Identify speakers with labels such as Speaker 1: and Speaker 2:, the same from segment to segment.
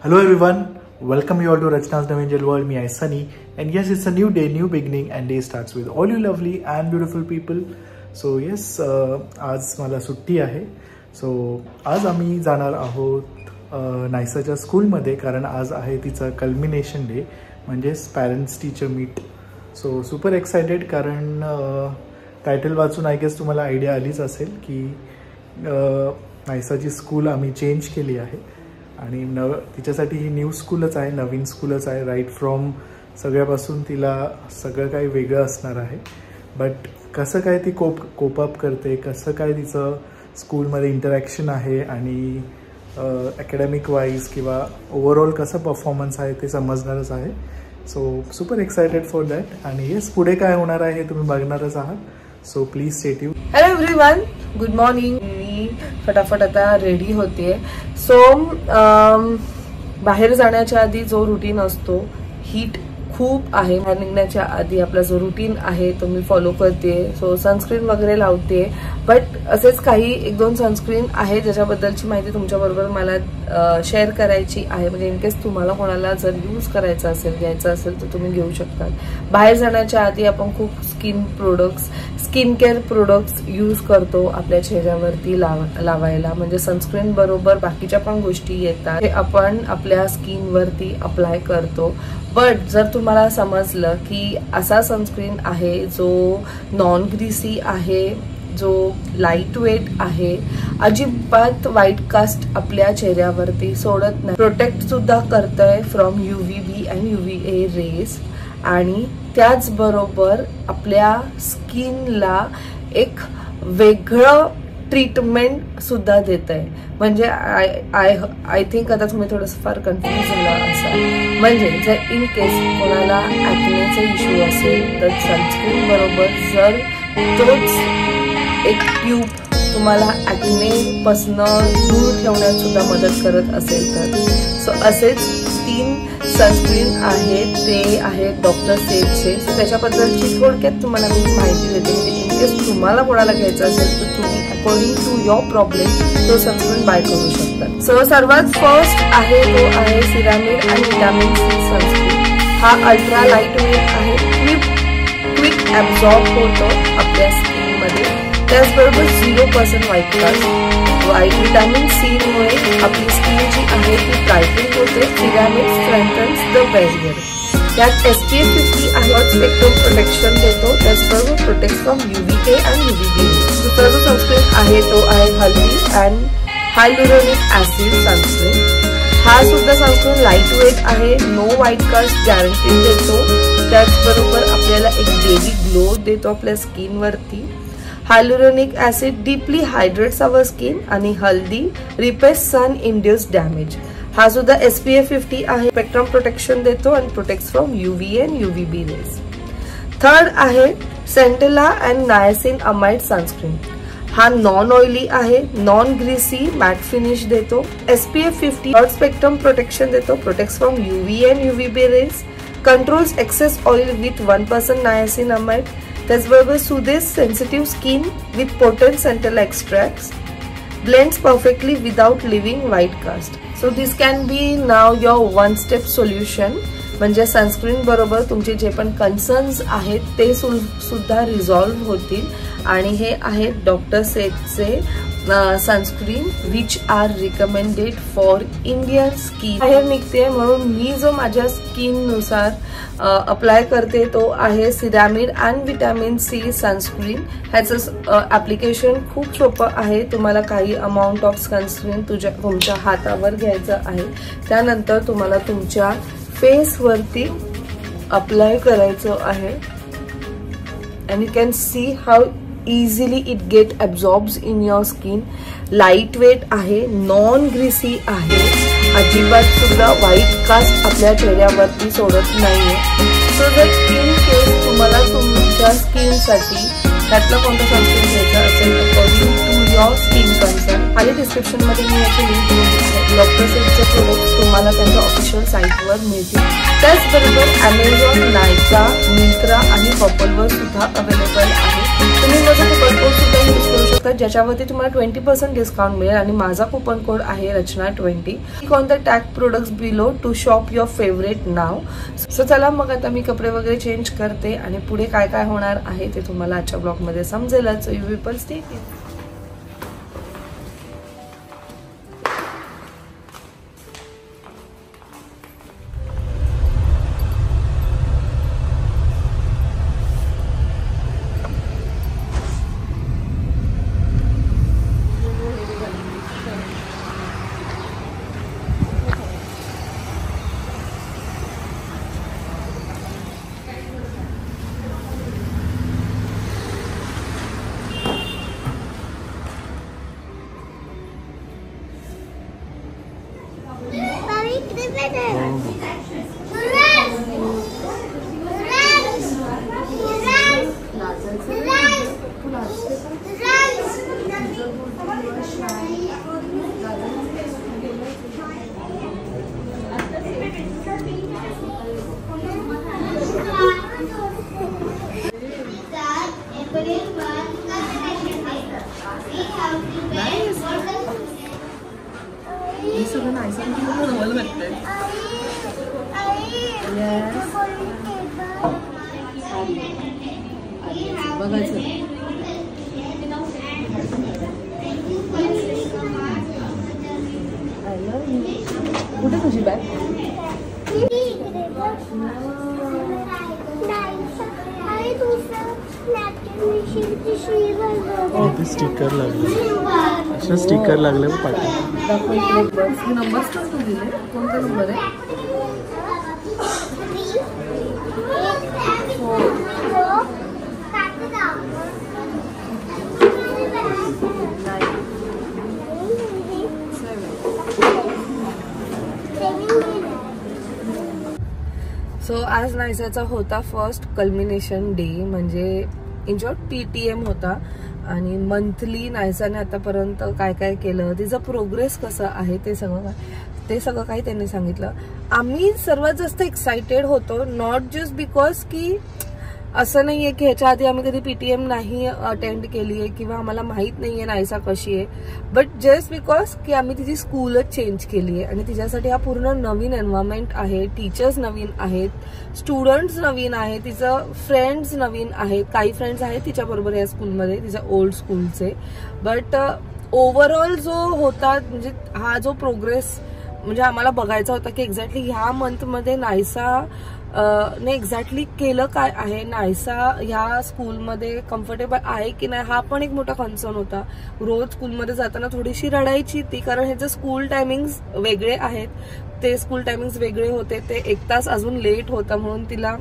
Speaker 1: Hello everyone, welcome you all to Rachna's Navangel World. Me, I Sunny, and yes, it's a new day, new beginning, and day starts with all you lovely and beautiful people. So yes, आज मला सुट्टी आहे. So आज आम्ही जाणार आहोत नायसाच्या स्कूलमध्ये, कारण आज आहे तिचा कल्मिनेशन डे, म्हणजे parents teacher meet. So super excited, कारण टायटल वाचून आय गेस तुम्हाला आयडिया आलीच असेल की नायसाची स्कूल आम्ही चेंज केली आहे आणि तिच्यासाठी ही न्यू स्कूलच आहे, नवीन स्कूलच आहे. राईट फ्रॉम सगळ्यापासून तिला सगळं काही वेगळं असणार आहे. बट कसं काय ती कोप अप करते, कसं काय तिचं स्कूलमध्ये इंटरॅक्शन आहे आणि अकॅडमिक वाईज किंवा ओव्हरऑल कसं परफॉर्मन्स आहे ते समजणारच आहे. So super excited for that. आणि येस, पुढे काय होणार आहे हे तुम्ही बघणारच आहात. So please stay tuned.
Speaker 2: Hello everyone, good morning. मी फटाफट आता रेडी होते. सो बाहेर जाण्याच्या आधी जो रुटीन असतो, हीट खूप आहे, बाहेर निघण्याच्या आधी आपला जो रुटीन आहे तो मी फॉलो करते. सो सनस्क्रीन वगैरे लावते. बट असेच काही एक दोन सनस्क्रीन आहे ज्याच्याबद्दलची माहिती तुमच्याबरोबर मला शेअर करायची आहे. म्हणजे इनकेस तुम्हाला कोणाला जर यूज करायचं असेल, घ्यायचं असेल तर तुम्ही घेऊ शकता. बाहेर जाण्याच्या आधी आपण खूप स्किन केअर प्रोडक्ट्स यूज करतो आपल्या चेहऱ्यावरती लावायला. म्हणजे सनस्क्रीन बरोबर बाकीच्या पण गोष्टी येतात, हे आपण आपल्या स्किनवरती अप्लाय करतो. बट जर तुम्हाला समजलं की असा सनस्क्रीन आहे जो नॉन ग्रीसी आहे, जो लाईट वेट आहे, अजिबात व्हाईट कास्ट आपल्या चेहऱ्यावरती सोडत नाही, प्रोटेक्ट सुद्धा करतंय from UVB and UVA rays, आणि त्याचबरोबर आपल्या स्किनला एक वेगळं ट्रीटमेंट सुद्धा देत आहे. म्हणजे आय थिंक आता तुम्ही थोडंसं फार कन्फ्युज झाला असाल. म्हणजे जर इन केस कोणाला ॲक्नेचा इश्यू असेल तर सनस्क्रीन बरोबर जर तोच एक ट्यूब तुम्हाला ॲक्ने पासून दूर ठेवण्यात सुद्धा मदत करत असेल तर सो असेच 3 सनस्क्रीन आहेत. ते आहेत डॉक्टर सेटचे. सो त्याच्याबद्दलची थोडक्यात तुम्हाला मी माहिती देते. म्हणजे इनकेस तुम्हाला कोणाला घ्यायचं असेल तर तुम्ही अकॉर्डिंग टू युअर प्रॉब्लेम तो सनस्क्रीन बाय करू शकता. सो सर्वात फर्स्ट आहे तो आहे सिरामिड आणि व्हिटॅमिन C सनस्क्रीन. हा अल्ट्रा लाईट वेट आहे, क्विक ॲब्झॉर्ब होतो आपल्या स्किनमध्ये. त्याचबरोबर 0% व्हाईट कास्ट. व्हिटॅमिन C मुळे आपली स्किन जी आहे ती ब्राईटनिंग होते. सिरामिड स्ट्रेंथन्स द बॅरियर. त्यात SPF 50 आहे, स्पेक्ट्रम प्रोटेक्शन देतो. त्याचबरोबर protect from UVA and UVB. दुसरा जो सनस्क्रीन आहे तो आहे हल्दी अँड हायलुरोनिक ऍसिड सनस्क्रीन. हा सुद्धा सनस्क्रीन लाईट वेट आहे, नो व्हाईट कास्ट गॅरंटी देतो. त्याचबरोबर आपल्याला एक बेबी ग्लो देतो आपल्या स्किनवरती. हायलुरोनिक ऍसिड डीपली हायड्रेट्स आवर स्किन आणि हल्दी रिपेस सन इंड्युस्ड डॅमेज. हा सुद्धा SPF 50 आहे, स्पेक्ट्रम प्रोटेक्शन देतो आणि protect from UVA and UVB rays. Third आहे centella and niacin amide sunscreen. हा नॉन ऑइली आहे, नॉन ग्रीसी, मॅट फिनिश देतो. SPF 50 ब्रॉड स्पेक्ट्रम प्रोटेक्शन देतो, protect from UVA and UVB rays, controls excess oil with 1% niacinamide. त्याचबरोबर soothes sensitive skin with potent centella extracts, blends perfectly without leaving white cast. So this can be now your one step solution. म्हणजे sunscreen बरोबर तुमचे जे पण concerns आहेत ते सुद्धा resolve होतील. आणि हे आहेत डॉक्टर सेटचे sunscreen which are recommended for Indian skin. बाहेर निघते म्हणून मी जो माझ्या स्किननुसार अप्लाय करते तो आहे सिरामिड अँड व्हिटॅमिन C सनस्क्रीन. ह्याचं ऍप्लिकेशन खूप सोपं आहे. तुम्हाला काही अमाऊंट ऑफ सनस्क्रीन तुमच्या हातावर घ्यायचं आहे. त्यानंतर तुम्हाला तुमच्या फेसवरती अप्लाय करायचं आहे. And you can see how easily it get absorbs in your skin. Light weight आहे, नॉन ग्रीसी आहे, अजिबात सुद्धा व्हाईट कास्ट आपल्या चेहऱ्यावरती सोडत नाहीये. सो जर इन केस तुम्हाला तुमच्या स्किनसाठी त्यातलं कोणतं सनस्क्रीन घ्यायचं असेल according to your skin concern, आणि डिस्क्रिप्शनमध्ये मी याची लिंक दिलेली आहे. डॉक्टर सेटचे प्रोडक्ट्स तुम्हाला त्यांच्या ऑफिशियल साईटवर मिळतील. त्याचबरोबर Amazon, नायका, मिंत्रा आणि पर्पलवर सुद्धा अवेलेबल आहे. तुम्ही माझं कुपन कोड सुद्धा यूज करू शकता. शकता, ज्याच्यावरती तुम्हाला 20% डिस्काउंट मिळेल आणि माझा कुपन कोड आहे रचना20. Click on the tag products below to shop your favourite now. सो चला मग आता मी कपडे वगैरे चेंज करते आणि पुढे काय काय होणार आहे ते तुम्हाला आजच्या ब्लॉगमध्ये समजेलच. So you people stay here. कुठे तुझी बॅग?
Speaker 1: स्टिकर लागले, अशा स्टिकर लागले पाठी.
Speaker 2: नंबर तू दिले, कोणता नंबर आहे? सो आज नायसाचा होता फर्स्ट कल्मिनेशन डे, म्हणजे इन शॉर्ट PTM होता. आणि मंथली नायसाने आतापर्यंत काय काय केलं, तिचा प्रोग्रेस कसा आहे ते सगळं काही त्यांनी सांगितलं. आम्ही सर्वात जास्त एक्साइटेड होतो, नॉट जस्ट बिकॉज की असं नाहीये की ह्याच्या आधी आम्ही कधी PTM नाही अटेंड केली आहे किंवा आम्हाला माहित नाहीये नायसा कशी आहे, बट जस्ट बिकॉज की आम्ही तिची स्कूलच चेंज केली आहे आणि तिच्यासाठी हा पूर्ण नवीन एन्व्हायरमेंट आहे. टीचर्स नवीन आहेत, स्टुडंट्स नवीन आहेत, तिचं फ्रेंड्स नवीन आहेत. काही फ्रेंड्स आहेत तिच्याबरोबर या स्कूलमध्ये, तिच्या ओल्ड स्कूलचे. बट ओव्हरऑल जो होता, म्हणजे हा जो प्रोग्रेस म्हणजे आम्हाला बघायचा होता की एक्झॅक्टली ह्या मंथमध्ये नायसा ने एक्झॅक्टली केलं काय आहे, नायसा ह्या स्कूलमध्ये कम्फर्टेबल आहे की नाही, हा पण एक मोठा कन्सर्न होता. रोज स्कूलमध्ये जाताना थोडीशी रडायची ती, कारण ह्याचे स्कूल टायमिंग्स वेगळे आहेत, ते स्कूल टायमिंग्स वेगळे होते, ते 1 तास अजून लेट होता, म्हणून तिला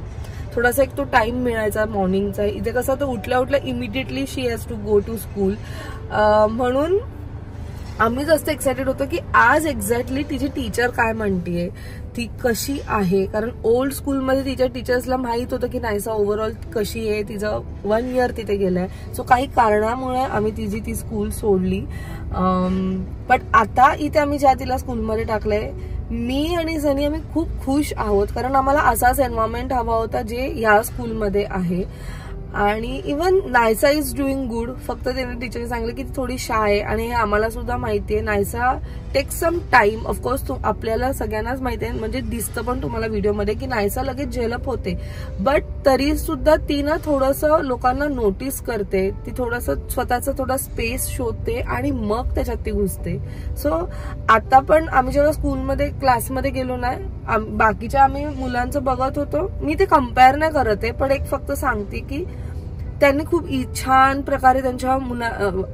Speaker 2: थोडासा एक तो टाइम मिळायचा मॉर्निंगचा. इथे कसं तर उठल्या उठल्या immediately she has to go to school. म्हणून आम्ही जास्त एक्साइटेड होतो की आज एक्झॅक्टली तिची टीचर काय म्हणतीये, ती कशी आहे. कारण ओल्ड स्कूलमध्ये तिच्या टीचर्सला माहित होतं की नायसा ओव्हरऑल कशी आहे, तिचं 1 इयर तिथे गेलंय. सो काही कारणामुळे आम्ही तिची ती स्कूल सोडली. बट आता इथे आम्ही ज्या तिला स्कूलमध्ये टाकलंय, मी आणि सनी आम्ही खूप खुश आहोत, कारण आम्हाला असाच एन्व्हायरमेंट हवा होता जे या स्कूलमध्ये आहे. आणि even Naysa is doing good. फक्त त्याने टीचरने सांगितलं की ती थोडी शाय आहे आणि हे आम्हाला सुद्धा माहितीये. Naisa take some time, of course आपल्याला सगळ्यांनाच माहिती आहे, म्हणजे दिसतं पण तुम्हाला व्हिडिओमध्ये की नायसा लगेच डेव्हलप होते, बट तरी सुद्धा ती ना थोडंसं लोकांना नोटीस करते, ती थोडंसं स्वतःचा थोडा स्पेस शोधते आणि मग त्याच्यात ती घुसते. सो आता पण आम्ही जेव्हा स्कूलमध्ये क्लासमध्ये गेलो ना, बाकीच्या आम्ही मुलांचं बघत होतो, मी ते कम्पेअर नाही करत आहे, पण एक फक्त सांगते की त्यांनी खूप छान प्रकारे त्यांच्या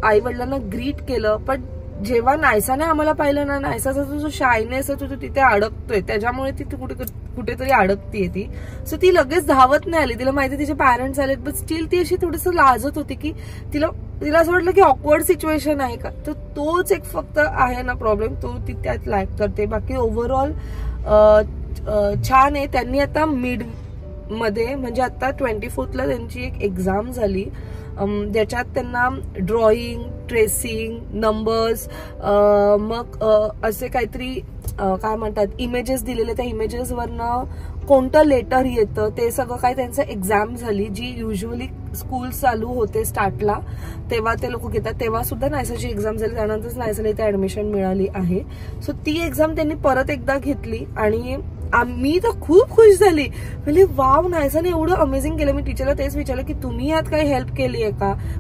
Speaker 2: आई वडिलांना ग्रीट केलं. पण जेव्हा नायसाने आम्हाला पाहिलं ना, नायसाचा जो शायनेस आहे तो तिथे अडकतोय, त्याच्यामुळे ती कुठेतरी अडकतीये ती. सो ती लगेच धावत नाही आली, तिला माहिती तिचे पॅरेंट्स आलेत, बट स्टील ती अशी थोडंसं लाजत होती की तिला असं वाटलं की ऑकवर्ड सिच्युएशन आहे का. तर तोच एक फक्त आहे ना प्रॉब्लेम, तो ती त्यात लॅक करते. बाकी ओव्हरऑल छान आहे. त्यांनी आता मिड मध्ये, म्हणजे आता 24ला त्यांची एक एक्झाम झाली, ज्याच्यात त्यांना ड्रॉइंग, ट्रेसिंग, नंबर्स, मग असे काहीतरी काय म्हणतात इमेजेस दिलेले, त्या इमेजेसवरनं कोणतं लेटर येतं ते सगळं काय त्यांचं एक्झाम झाली, जी युजली स्कूल चालू होते स्टार्टला तेव्हा ते लोक घेतात, तेव्हा सुद्धा नायसाची एक्झाम झाली, त्यानंतर नायसाला इथे ऍडमिशन मिळाली आहे. सो ती एक्झाम त्यांनी परत एकदा घेतली आणि मी तर खूप खुश झाली. म्हणजे वाव, नायसाने एवढं अमेझिंग केलं. मी टीचरला तेच विचारलं की तुम्ही यात काही हेल्प केली आहे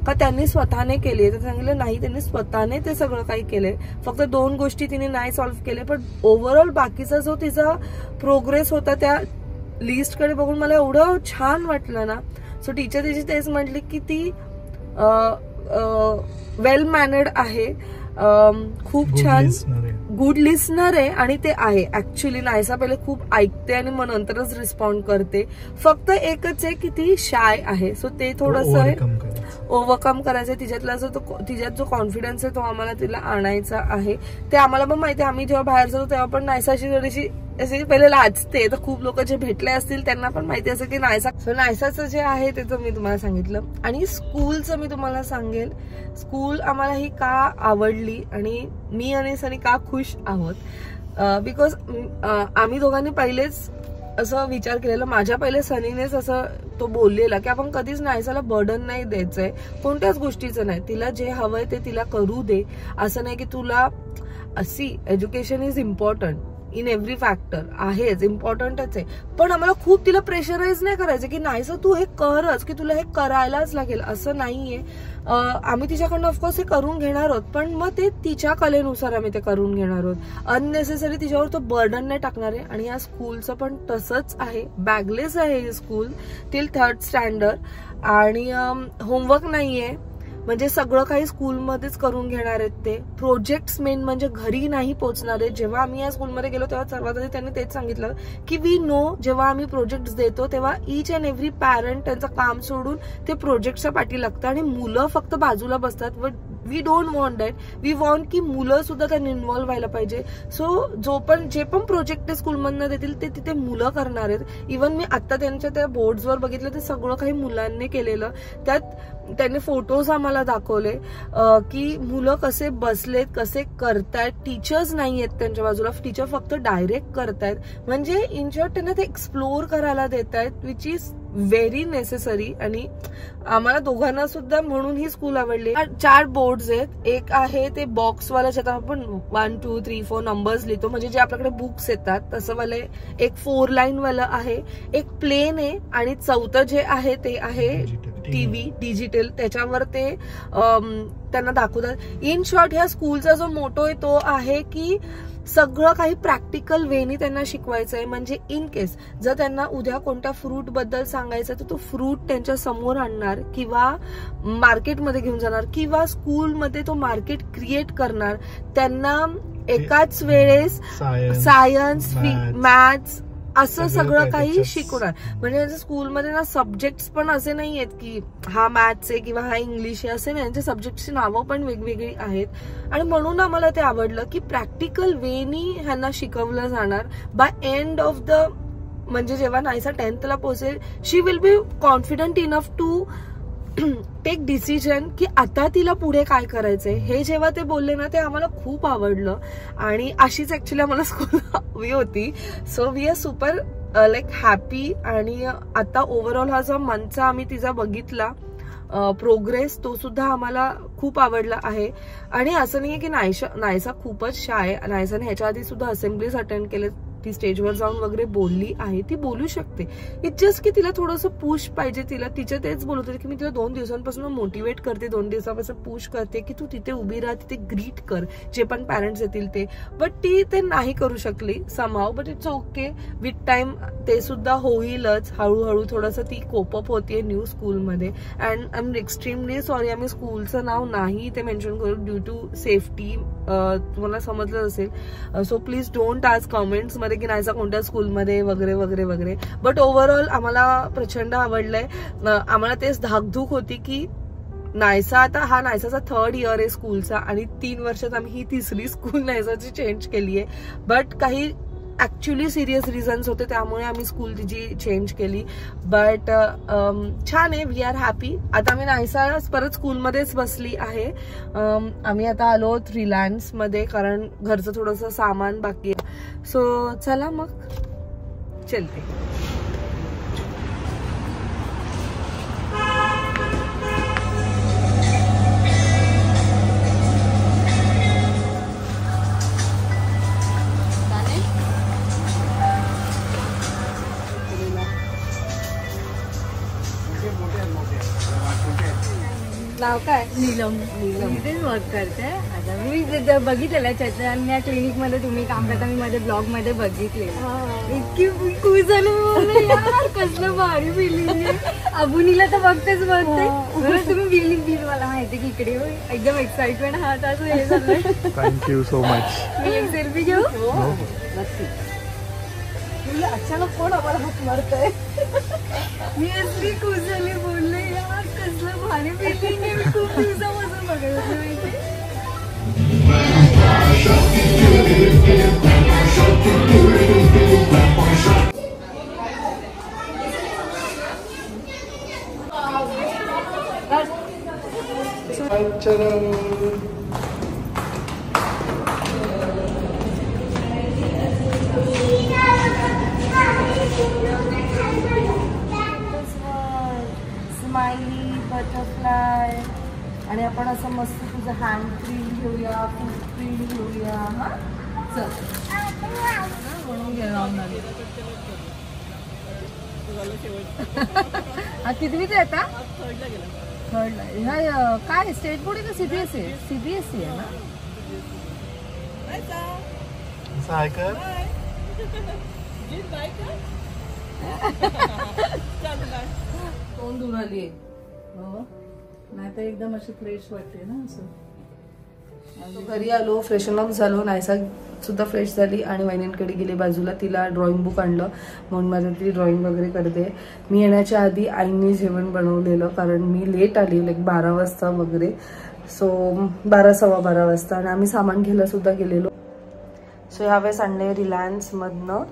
Speaker 2: का त्यांनी स्वतःने केली आहे? तर सांगितलं नाही, त्यांनी स्वतःने ते सगळं काही केलंय, फक्त 2 गोष्टी तिने नाही सॉल्व्ह केले, पण ओव्हरऑल बाकीचा जो तिचा प्रोग्रेस होता त्या लिस्टकडे बघून मला एवढं छान वाटलं ना. सो टीचर तिची तेच म्हटली की ती वेल मॅनर्ड आहे, खूप छान गुड लिसनर आहे आणि ते आहे ऍक्च्युली. नायसा पहिले खूप ऐकते आणि मग नंतरच रिस्पॉन्ड करते. फक्त एकच आहे की ती शाय आहे. सो ते थोडंसं ओव्हरकम करायचंय. तिच्यात जो कॉन्फिडन्स आहे तो आम्हाला तिला आणायचा आहे. ते आम्हाला पण माहिती आहे, आम्ही जेव्हा बाहेर जातो तेव्हा पण नायसाची थोडीशी असे पहिले लाजते. तर खूप लोक जे भेटले असतील त्यांना पण माहिती असेल की नायसाचं जे आहे ते तर मी तुम्हाला सांगितलं. आणि स्कूलचं मी तुम्हाला सांगेल, स्कूल आम्हाला ही का आवडली आणि मी आणि सनी का खुश आहोत, बिकॉज आम्ही दोघांनी पहिलेच असं विचार केलेला. माझ्या पहिले सनीनेच असं तो बोललेला की आपण कधीच नायसाला बर्डन नाही द्यायचंय, कोणत्याच गोष्टीचं नाही. तिला जे हवंय ते तिला करू दे. असं नाही की तुला अशी education is important in every factor, आहेच इम्पॉर्टंटच आहे, पण आम्हाला खूप तिला प्रेशराईज नाही करायचं की नाहीसं तू हे करच, की तुला हे करायलाच लागेल, असं नाहीये. आम्ही तिच्याकडनं ऑफकोर्स हे करून घेणार आहोत, पण मग ते तिच्या कलेनुसार आम्ही ते करून घेणार आहोत. अननेसेसरी तिच्यावर तो बर्डन नाही टाकणार आहे. आणि या स्कूलचं पण तसंच आहे, बॅगलेस आहे ही स्कूल टिल 3rd स्टँडर्ड आणि होमवर्क नाहीये. म्हणजे सगळं काही स्कूलमध्येच करून घेणार आहेत ते. प्रोजेक्ट्स मेन म्हणजे घरी नाही पोहोचणार आहेत. जेव्हा आम्ही या स्कूलमध्ये गेलो तेव्हा सर्वात आधी त्यांनी तेच सांगितलं की वी नो, जेव्हा आम्ही प्रोजेक्ट्स देतो तेव्हा ईच अँड एव्हरी पॅरेंट त्यांचं काम सोडून ते प्रोजेक्टच्या पाठी लागतं आणि मुलं फक्त बाजूला बसतात. But we don't want that. We want की मुलं सुद्धा त्यांनी इन्व्हॉल्व्ह व्हायला पाहिजे. सो जे पण प्रोजेक्ट ते स्कूलमधनं देतील ते तिथे मुलं करणार आहेत. इव्हन मी आता त्यांच्या त्या बोर्ड्सवर बघितलं ते सगळं काही मुलांनी केलेलं. त्यात त्यांनी फोटोज आम्हाला दाखवले की मुलं कसे बसलेत, कसे करतायत. टीचर्स नाही आहेत त्यांच्या बाजूला, टीचर फक्त डायरेक्ट करतायत. म्हणजे इन शॉर्ट त्यांना ते एक्सप्लोर करायला देत आहेत, विच इज व्हेरी नेसेसरी. आणि आम्हाला दोघांना सुद्धा म्हणून ही स्कूल आवडली. 4 बोर्ड्स आहेत. एक आहे ते बॉक्सवाला, ज्यात आपण 1, 2, 3, 4 नंबर्स लिहितो, म्हणजे जे आपल्याकडे बुक्स येतात तसं वाले. एक 4 लाईन वाला आहे, एक प्लेन आहे आणि 4थं जे आहे ते आहे टीव्ही डिजिटल. त्याच्यावर ते त्यांना दाखवतात. इन शॉर्ट ह्या स्कूलचा जो मोटो आहे तो आहे की सगळं काही प्रॅक्टिकल वेनी त्यांना शिकवायचं आहे. म्हणजे इन केस जर त्यांना उद्या कोणत्या फ्रूट बद्दल सांगायचं तर तो फ्रूट त्यांच्या समोर आणणार किंवा मार्केटमध्ये घेऊन जाणार किंवा स्कूलमध्ये तो मार्केट क्रिएट करणार. त्यांना एकाच वेळेस सायन्स, मॅथ्स असं सगळं काही शिकवणार. म्हणजे स्कूलमध्ये ना सब्जेक्ट्स पण असे नाही आहेत की हा मॅथ्स आहे किंवा हा इंग्लिश आहे, असे नाही. यांच्या सब्जेक्टची नावं पण वेगवेगळी आहेत. आणि म्हणून आम्हाला ते आवडलं की प्रॅक्टिकल वेनी ह्यांना शिकवलं जाणार. बाय एंड ऑफ द, म्हणजे जेव्हा नायसा 10th ला पोहोचेल, she will be confident enough to take decision की आता तिला पुढे काय करायचंय. हे जेव्हा ते बोलले ना ते आम्हाला खूप आवडलं. आणि अशीच ऍक्च्युली आम्हाला स्कूल हवी होती. So we are super like happy. आणि आता ओव्हरऑल हा जो मंथचा आम्ही तिचा बघितला प्रोग्रेस, तो सुद्धा आम्हाला खूप आवडला आहे. आणि असं नाहीये की नायसा खूपच शाय. नायसाने ह्याच्या आधी सुद्धा असेंब्लीज अटेंड केले, ती स्टेजवर जाऊन वगैरे बोलली आहे, ती बोलू शकते. इट्स जस्ट की तिला थोडंसं पुश पाहिजे. तिला टीचर तेच बोलत होते की मी तिला 2 दिवसांपासून मोटिवेट करते, 2 दिवसापासून पुश करते की तू तिथे उभी राहा, तिथे ग्रीट कर जे पण पॅरेंट्स येतील ते. बट ती ते नाही करू शकली somehow. But it's okay, with time ते सुद्धा होईलच. हळूहळू थोडंसं ती कोपअप होतीये न्यू स्कूलमध्ये. And I am extremely sorry, आम्ही स्कूलचं नाव नाही ते मेन्शन करू ड्यू टू सेफ्टी. तुम्हाला समजलं असेल. सो प्लीज डोंट आज कमेंट्स मध्ये की नायसा कोणत्या स्कूलमध्ये वगैरे वगैरे वगैरे. बट ओव्हरऑल आम्हाला प्रचंड आवडलंय. आम्हाला तेच धाकधूक होती की नायसा, आता हा नायसाचा 3rd इयर आहे स्कूलचा आणि 3 वर्षात आम्ही ही 3री स्कूल नायसाची चेंज केली आहे. बट काही ऍक्च्युली सिरियस रिझन्स होते त्यामुळे आम्ही स्कूल तिची चेंज केली. बट छान आहे, वी आर हॅपी. आता आम्ही नायसा परत स्कूलमध्येच बसली आहे. आम्ही आता आलो रिलायन्स मध्ये कारण घरचं थोडंसं सामान बाकी आहे. सो चला मग चलते.
Speaker 3: नाव काय?
Speaker 4: नीलम. इथेच वर्क करते. आता मी बघितलेलं चैतन्य क्लिनिक मध्ये तुम्ही काम करता, मी मध्ये ब्लॉग मध्ये बघितले. इतकी खुश झाली यार, कसलं भारी फिलिंग आहे. अबुनीला तर बघतेच तुम्ही बिल्डिंग बिल मला माहिती की इकडे एकदम एक्साइटमेंट हा असं हे झालंय.
Speaker 1: Thank you so much.
Speaker 4: मी एक सेल्फी घेऊ?
Speaker 3: नक्की. अचानक कोण आम्हाला हात मारतंय?
Speaker 4: मी असली खुश झाली, बोलले यार कसलं भारी फिलिंग आहे. मी खूप दिवसापासून बघत होते माहिती. स्माइली बटरफ्लाय आणि आपण असं मस्त तुझं हँड प्रिंट घेऊया, फूट प्रिंट घेऊया. हा चल म्हणून घ्या. कितवीत आहे आता? थर्डला. ह्या काय स्टेट बोर्ड आहे का सीबीएसई? सीबीएसई आहे ना.
Speaker 3: तोंड दूर आली. नाही तर एकदम अशी फ्रेश वाटते ना असं.
Speaker 2: घरी आलो, फ्रेशन अप झालो, नायसा सुद्धा फ्रेश झाली आणि वहिनींकडे गेली बाजूला. तिला ड्रॉइंग बुक आणलं म्हणून माझं ती ड्रॉइंग वगैरे करते. मी येण्याच्या आधी आईने जेवण बनवलेलं, कारण मी लेट आली 12 वाजता वगैरे. सो 12 सव्वा 12 वाजता. आणि आम्ही सामान घ्यायला सुद्धा गेलेलो. सो ह्यावेळेस आणले रिलायन्समधनं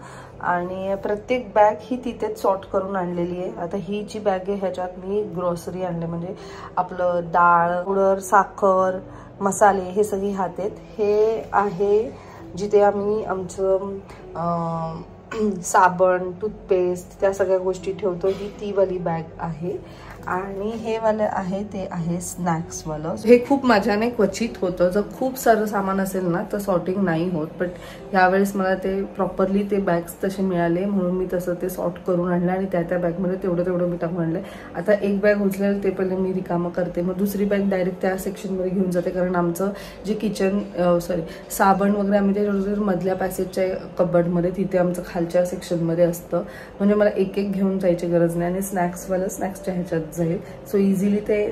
Speaker 2: आणि प्रत्येक बॅग ही तिथेच सॉर्ट करून आणलेली आहे. आता ही जी बॅग आहे ह्याच्यात मी ग्रॉसरी आणले, म्हणजे आपलं डाळ, पावडर, साखर, मसाले हे सगळी हात आहेत. हे आहे जिथे आम्ही आमचं साबण, टूथपेस्ट त्या सगळ्या गोष्टी ठेवतो. ही ती वाली बॅग आहे. आणि हे वाले आहे ते आहे स्नॅक्सवालं. हे खूप माझ्याने क्वचित होतं. जर खूप सारं सामान असेल ना तर सॉर्टिंग नाही होत, बट ह्यावेळेस मला ते प्रॉपरली ते बॅग्स तसे मिळाले म्हणून मी तसं ते सॉर्ट करून आणलं आणि त्या बॅगमध्ये तेवढं मी टाकून आणलं. आता एक बॅग उचलेल ते पहिले मी रिकामं करते, मग दुसरी बॅग डायरेक्ट त्या सेक्शनमध्ये घेऊन जाते. कारण आमचं जे किचन साबण वगैरे आम्ही ते मधल्या पॅसेजच्या कबर्डमध्ये तिथे आमचं खालच्या सेक्शनमध्ये असतं, म्हणजे मला एक घेऊन जायची गरज नाही. आणि स्नॅक्सवालं स्नॅक्सच्या ह्याच्यात जाईल. सो इझिली ते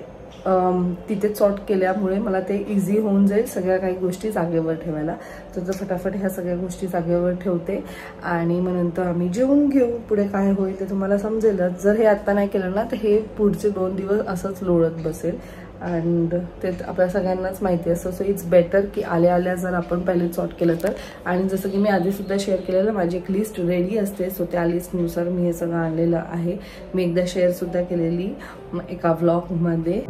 Speaker 2: तिथे सॉर्ट केल्यामुळे मला ते इझी होऊन जाईल सगळ्या काही गोष्टी जागेवर ठेवायला. तर फटाफट ह्या सगळ्या गोष्टी जागेवर ठेवते आणि मग नंतर आम्ही जेवून घेऊ. पुढे काय होईल ते तुम्हाला समजेलच. जर हे आत्ता नाही केलं ना तर हे पुढचे 2 दिवस असंच लोळत बसेल. अँड ते आपल्या सगळ्यांनाच माहिती असतं. सो इट्स बेटर की आल्या जर आपण पहिले सॉर्ट केलं तर. आणि जसं की मी आधीसुद्धा शेअर केलेलं, माझी एक लिस्ट रेडी असते. सो त्या लिस्टनुसार मी हे सगळं आणलेलं आहे. मी एकदा शेअरसुद्धा केलेली एका व्लॉगमध्ये.